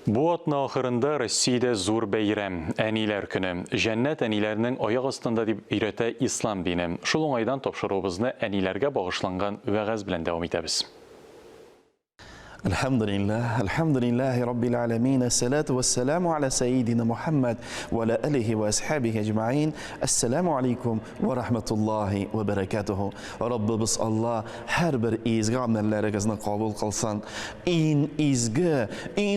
Bu atın ahırında Россиядә зур бәйрәм, әниләр көне. Жәннәт әниләрнең аяк астында дип өйрәтә ислам дине. Шул уңайдан тапшыруыбызны әниләргә багышланган вәгазь белән дәвам итәбез. الحمد لله رب العالمين الصلاة والسلام على سيدنا محمد وعلى آله وأصحابه أجمعين السلام عليكم ورحمة الله وبركاته رب بس الله her bir izgi amellerinizni kabul kılsan izgi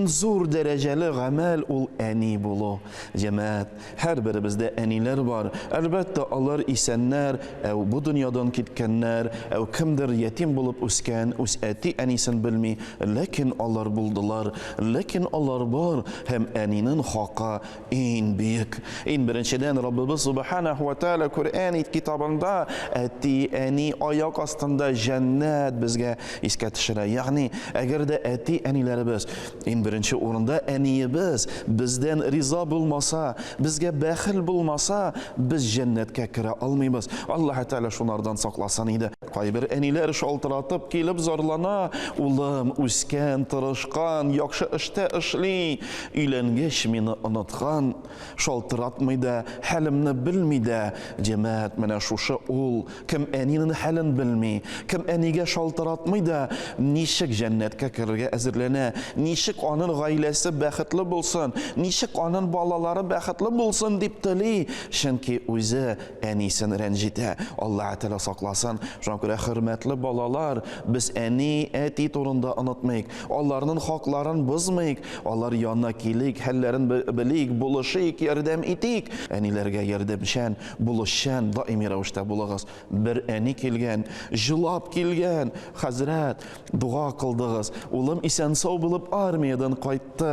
zor dereceli amel ol eni bulu cemaat her birimizde eniler var elbette alır isenler bu dünyadan gitkenler kimdir yetim bulup usken eti enisen bilmi Lakin Allah buldular, lakin Allah var hem eninin hakkı en büyük. En birinciden Rabbimiz Subhanahu ve Teala Kur'an kitabında eti eni ayak astında cennet bizge iskatışıra. Yani eğer de eti enilerimiz en birinci orunda eniyimiz bizden riza bulmasa, bizge behil bulmasa biz cennetke kira almayız. Allah Teala şunlardan saklasın idi. Kaybir eniler şaltıratıp gelip zorlana ulam usken, tırışkan, yakşı işte işli ülengeç meni unutkan şaltıratmaydı, halimni bilmeydi cemaat mana şuşa ol kim eninin halini bilmey kim eniga şaltıratmaydı nişik cennetke kirge azirlana nişik onun gailesi baxtli bulsun nişik onun balaları baxtli bulsun deb tili çünki o'zi enisin renjite Allah Teala saklasın şuna hürmetli balalar biz eni eti turunda unutmayık onların haklarını bozmayık onlar yanına kilik hallerin bilik buluşik yardım etik enilerge yardımşan buluşan daimi ravishda bulagız bir eni kelgan jilab kelgan hazrat dua qildingiz ulim esen sog' bo'lib armiyadan qaytdi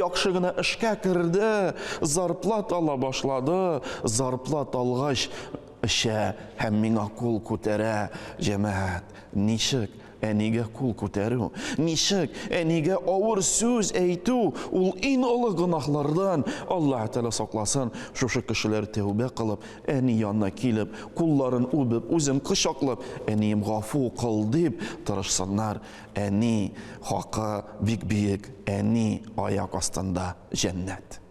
yaxshigina ishga kirdi zarplat ala boshladi zarplat alg'ach isha hamminga qo'l ko'tara jamoat nishik eniga qo'l ko'taru nishik eniga og'ir so'z aytu ul en ulug' gunohlardan Alloh taolo saqlasin shu kishilar tavba qilib eni yonina kelib qo'llarini o'pib o'zini quchoqlab enim g'afu qil deb tirishsinlar eni haqqi buyuk eni oyoq ostida jannat